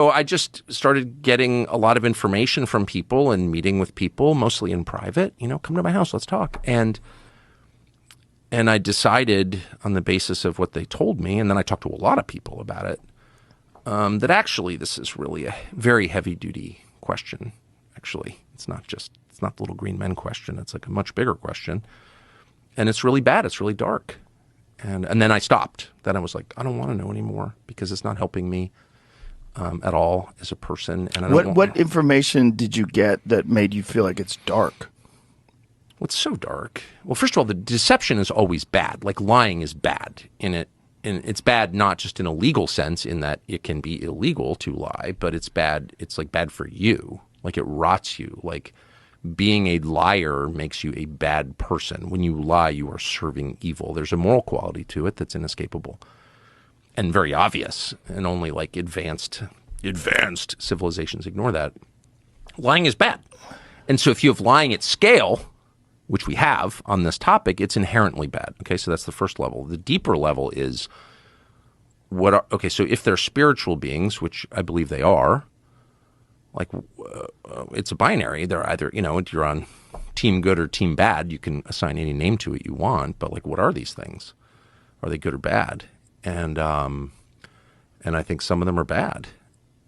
So I just started getting a lot of information from people and meeting with people, mostly in private, come to my house, let's talk. And I decided on the basis of what they told me, and then I talked to a lot of people about it, that actually this is really a very heavy-duty question, actually. It's not the little green men question. It's like a much bigger question. And it's really bad. It's really dark. And then I stopped. Then I was like, I don't want to know anymore because it's not helping me at all as a person. And what information did you get that made you feel like it's dark? Well, it's so dark. Well, first of all, the deception is always bad. Like lying is bad in it. And it's bad not just in a legal sense in that it can be illegal to lie, but it's bad. It's like bad for you. Like it rots you. Like being a liar makes you a bad person. When you lie, you are serving evil. There's a moral quality to it that's inescapable and very obvious, and only like advanced civilizations ignore that. Lying is bad. And so if you have lying at scale, which we have on this topic, it's inherently bad. Okay, so that's the first level. The deeper level is so if they're spiritual beings, which I believe they are, like it's a binary. They're either, you're on team good or team bad. You can assign any name to it you want, but like, what are these things? Are they good or bad? And I think some of them are bad.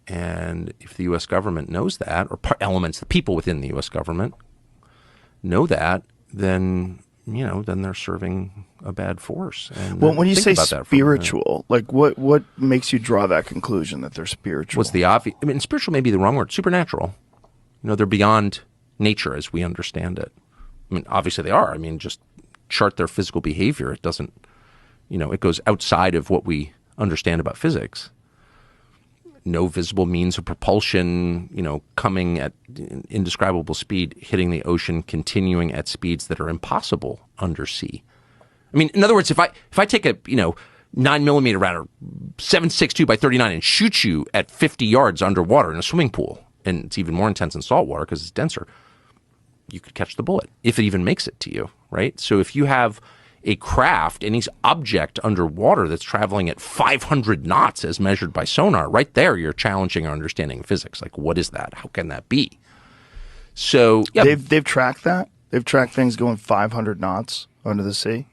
And if the U.S. government knows that, or the people within the U.S. government know that, then they're serving a bad force. And well, when you say spiritual, like what makes you draw that conclusion that they're spiritual? What's the obvious? I mean, spiritual may be the wrong word. Supernatural. They're beyond nature as we understand it. I mean, obviously they are. I mean, just chart their physical behavior. It doesn't, it goes outside of what we understand about physics. No visible means of propulsion, coming at indescribable speed, hitting the ocean, continuing at speeds that are impossible undersea. I mean, in other words, if I take a 9mm round or 7.62 by 39 and shoot you at 50 yards underwater in a swimming pool, and it's even more intense in salt water because it's denser, you could catch the bullet if it even makes it to you, right? So if you have a craft, any object underwater that's traveling at 500 knots as measured by sonar, right there you're challenging our understanding of physics. Like, what is that? How can that be? So yeah, they've tracked that. They've tracked things going 500 knots under the sea.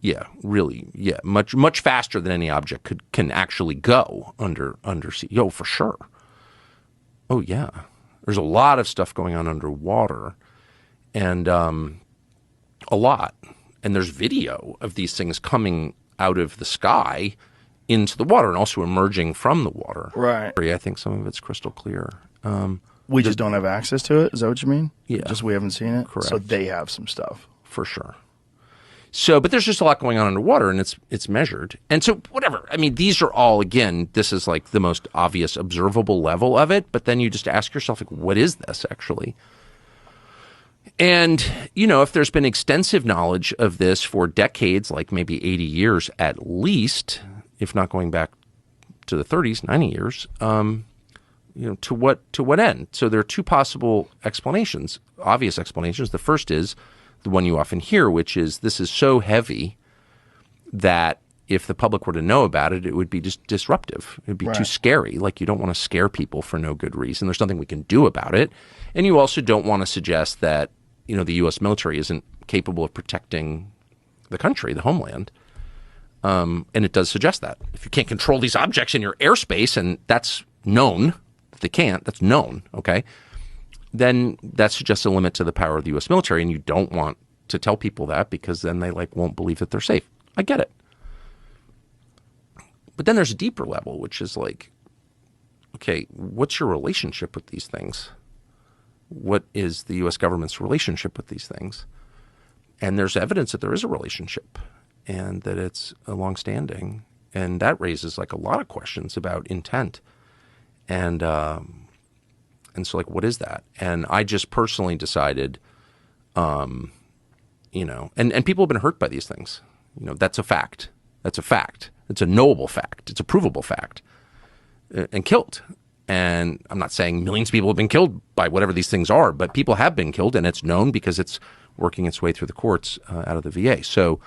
Yeah, really. Yeah, much faster than any object can actually go undersea. Oh, for sure. Oh yeah, there's a lot of stuff going on underwater, and a lot. And there's video of these things coming out of the sky into the water and also emerging from the water. Right. I think some of it's crystal clear. We just don't have access to it? Is that what you mean? Yeah. Just we haven't seen it? Correct. So they have some stuff. For sure. So, but there's just a lot going on underwater, and it's measured. And so whatever. I mean, these are all, again, this is like the most obvious observable level of it, but then you just ask yourself, like, what is this actually? And, if there's been extensive knowledge of this for decades, like maybe 80 years at least, if not going back to the 30s, 90 years, to what end? So there are two possible explanations, obvious explanations. The first is the one you often hear, which is this is so heavy that if the public were to know about it, it would be just disruptive. It would be too scary. Like, you don't want to scare people for no good reason. There's nothing we can do about it. And you also don't want to suggest that the U.S. military isn't capable of protecting the country, the homeland. And it does suggest that. If you can't control these objects in your airspace, and that's known, if they can't, that's known, okay, then that suggests a limit to the power of the U.S. military, and you don't want to tell people that because then they won't believe that they're safe. I get it. But then there's a deeper level, which is like, okay, what's your relationship with these things? What is the U.S. government's relationship with these things? And there's evidence that there is a relationship and that it's longstanding. And that raises like a lot of questions about intent. And so like, what is that? And I just personally decided, and people have been hurt by these things. That's a fact. That's a fact. It's a knowable fact. It's a provable fact. And killed. And I'm not saying millions of people have been killed by whatever these things are, but people have been killed, and it's known because it's working its way through the courts out of the VA. So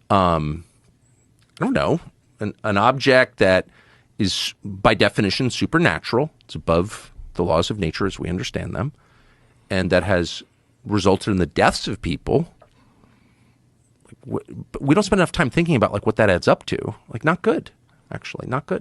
I don't know, an object that is by definition supernatural. It's above the laws of nature as we understand them, and that has resulted in the deaths of people. But we don't spend enough time thinking about like what that adds up to. Like, not good, actually, not good.